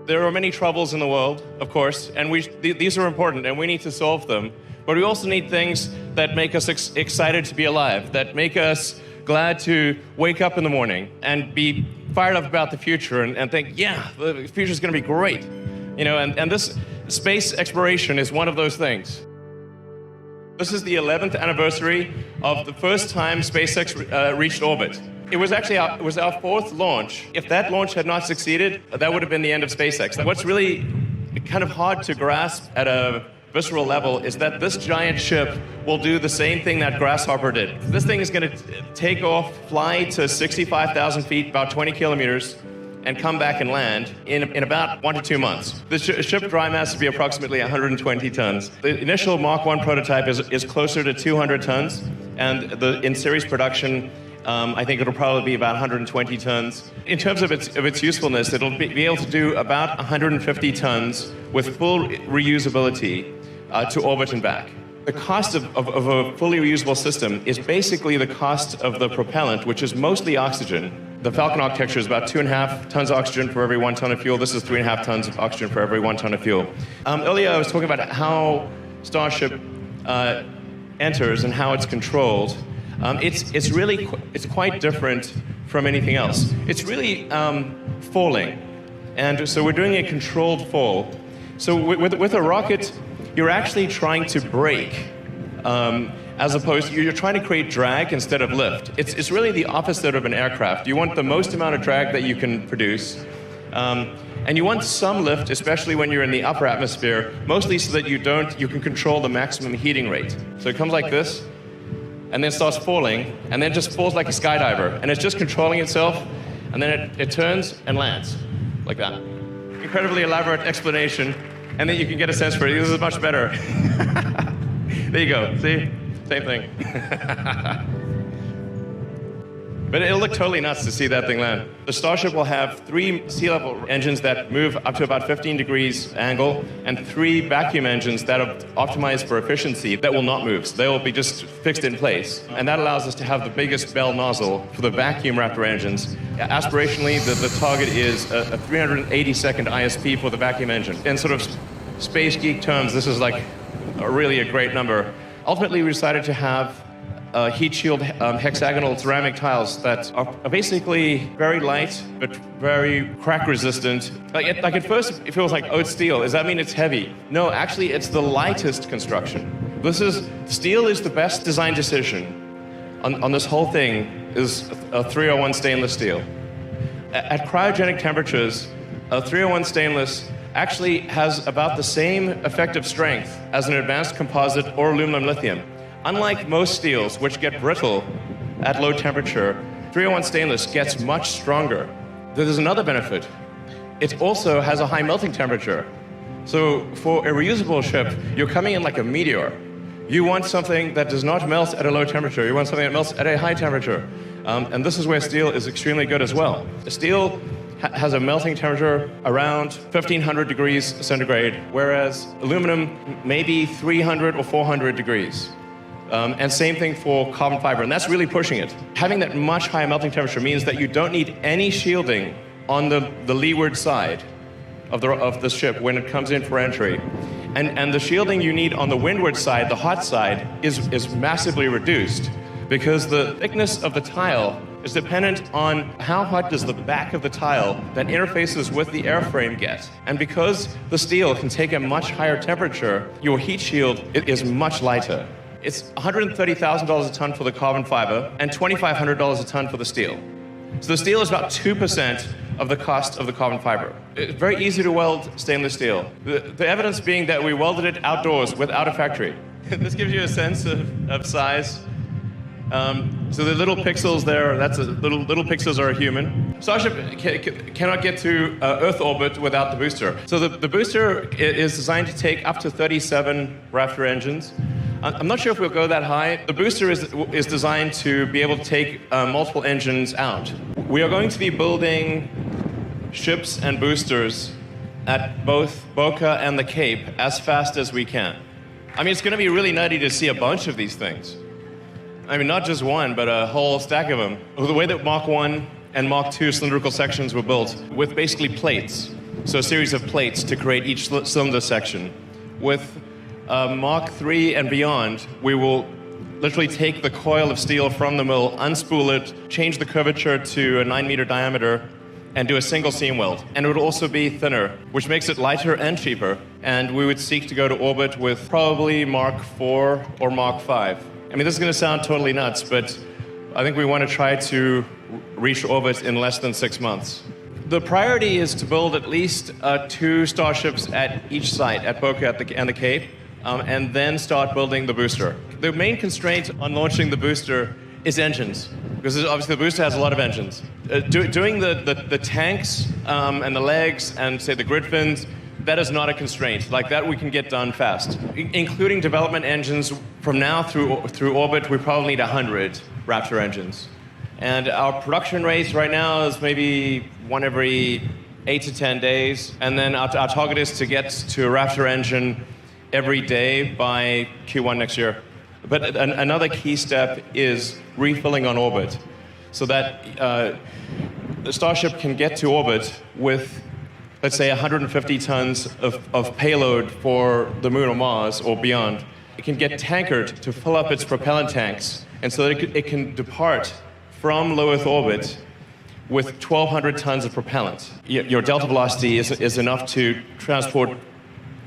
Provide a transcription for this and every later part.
There are many troubles in the world, of course, and these are important, and we need to solve them. But we also need things that make us excited to be alive, that make us glad to wake up in the morning and be fired up about the future and think, yeah, the future's going to be great. And this space exploration is one of those things. This is the 11th anniversary of the first time SpaceX reached orbit. It was actually our fourth launch. If that launch had not succeeded, that would have been the end of SpaceX. What's really kind of hard to grasp at a visceral level is that this giant ship will do the same thing that Grasshopper did. This thing is going to take off, fly to 65,000 feet, about 20 kilometers, and come back and land in about 1 to 2 months. The ship dry mass will be approximately 120 tons. The initial Mark 1 prototype is closer to 200 tons, and in series production, I think it'll probably be about 120 tons. In terms of its usefulness, it'll be able to do about 150 tons with full reusability to orbit and back. The cost of a fully reusable system is basically the cost of the propellant, which is mostly oxygen. The Falcon architecture is about 2.5 tons of oxygen for every 1 ton of fuel. This is 3.5 tons of oxygen for every 1 ton of fuel. Earlier I was talking about how Starship enters and how it's controlled. It's quite different from anything else. It's really falling, and so we're doing a controlled fall. So with a rocket, you're actually trying to brake, as opposed to you're trying to create drag instead of lift. It's really the opposite of an aircraft. You want the most amount of drag that you can produce, and you want some lift, especially when you're in the upper atmosphere, mostly so that you can control the maximum heating rate. So it comes like this, and then starts falling, and then just falls like a skydiver, and it's just controlling itself, and then it turns and lands, like that. Incredibly elaborate explanation, and then you can get a sense for it. This is much better. There you go, see? Same thing. But it'll look totally nuts to see that thing land. The Starship will have 3 sea level engines that move up to about 15 degrees angle, and 3 vacuum engines that are optimized for efficiency that will not move. So they will be just fixed in place. And that allows us to have the biggest bell nozzle for the vacuum Raptor engines. Aspirationally, the target is a 380-second ISP for the vacuum engine. In sort of space geek terms, this is like really a great number. Ultimately, we decided to have heat shield hexagonal ceramic tiles that are basically very light but very crack resistant. Like at first it feels like, oh, it's steel. Does that mean it's heavy? No, actually it's the lightest construction. Steel is the best design decision on this whole thing is a 301 stainless steel. At cryogenic temperatures, a 301 stainless actually has about the same effective strength as an advanced composite or aluminum lithium. Unlike most steels, which get brittle at low temperature, 301 stainless gets much stronger. There's another benefit. It also has a high melting temperature. So for a reusable ship, you're coming in like a meteor. You want something that does not melt at a low temperature. You want something that melts at a high temperature. And this is where steel is extremely good as well. Steel has a melting temperature around 1,500 degrees centigrade, whereas aluminum maybe 300 or 400 degrees. And same thing for carbon fiber, and that's really pushing it. Having that much higher melting temperature means that you don't need any shielding on the leeward side of the ship when it comes in for entry. And the shielding you need on the windward side, the hot side, is massively reduced because the thickness of the tile is dependent on how hot does the back of the tile that interfaces with the airframe get. And because the steel can take a much higher temperature, your heat shield is much lighter. It's $130,000 a ton for the carbon fiber and $2,500 a ton for the steel. So the steel is about 2% of the cost of the carbon fiber. It's very easy to weld stainless steel. The evidence being that we welded it outdoors without a factory. This gives you a sense of size. So the little pixels there, little pixels are a human. Starship cannot get to Earth orbit without the booster. So the booster is designed to take up to 37 Raptor engines. I'm not sure if we'll go that high. The booster is designed to be able to take multiple engines out. We are going to be building ships and boosters at both Boca and the Cape as fast as we can. I mean, it's going to be really nutty to see a bunch of these things. I mean, not just one, but a whole stack of them. The way that Mark 1 and Mark 2 cylindrical sections were built with basically plates. So a series of plates to create each cylinder section. With Mark III and beyond, we will literally take the coil of steel from the mill, unspool it, change the curvature to a 9-meter diameter, and do a single seam weld. And it would also be thinner, which makes it lighter and cheaper. And we would seek to go to orbit with probably Mark IV or Mark V. I mean, this is going to sound totally nuts, but I think we want to try to reach orbit in less than 6 months. The priority is to build at least 2 Starships at each site, at Boca and the Cape, and then start building the booster. The main constraint on launching the booster is engines, because obviously the booster has a lot of engines. Doing the tanks and the legs and, say, the grid fins, that is not a constraint. Like that we can get done fast. Including development engines, from now through orbit, we probably need 100 Raptor engines. And our production rates right now is maybe one every 8 to 10 days. And then our target is to get to a Raptor engine every day by Q1 next year. But another key step is refilling on orbit, so that the Starship can get to orbit with, let's say, 150 tons of payload for the Moon or Mars or beyond. It can get tankered to fill up its propellant tanks, and so that it can depart from low Earth orbit with 1,200 tons of propellant. Your delta velocity is enough to transport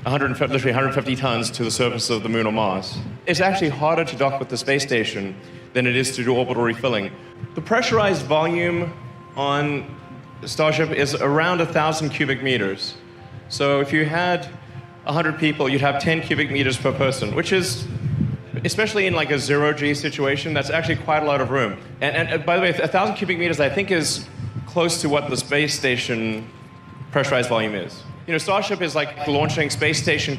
literally 150 tons to the surface of the Moon or Mars. It's actually harder to dock with the space station than it is to do orbital refilling. The pressurized volume on Starship is around 1,000 cubic meters. So if you had 100 people, you'd have 10 cubic meters per person, which is, especially in like a zero-G situation, that's actually quite a lot of room. And by the way, 1,000 cubic meters, I think, is close to what the space station pressurized volume is. You know, Starship is like launching space station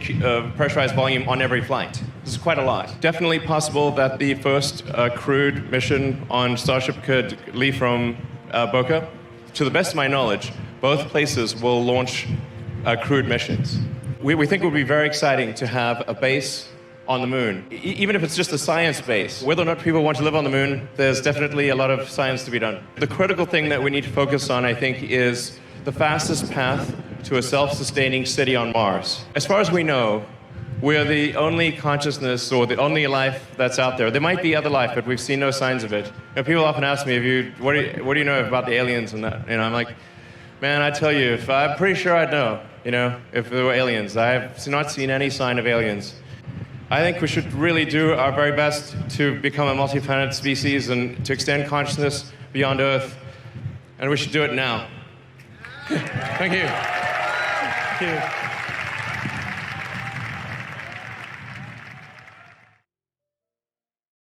pressurized volume on every flight. This is quite a lot. Definitely possible that the first crewed mission on Starship could leave from Boca. To the best of my knowledge, both places will launch crewed missions. We think it would be very exciting to have a base on the moon, even if it's just a science base. Whether or not people want to live on the moon, there's definitely a lot of science to be done. The critical thing that we need to focus on, I think, is the fastest path to a self-sustaining city on Mars. As far as we know, we're the only consciousness or the only life that's out there. There might be other life, but we've seen no signs of it. You know, people often ask me, what do you know about the aliens and that? You know, I'm like, man, I tell you, I'm pretty sure I'd know, you know, if there were aliens. I've not seen any sign of aliens. I think we should really do our very best to become a multi-planet species and to extend consciousness beyond Earth. And we should do it now. Thank you. Thank you.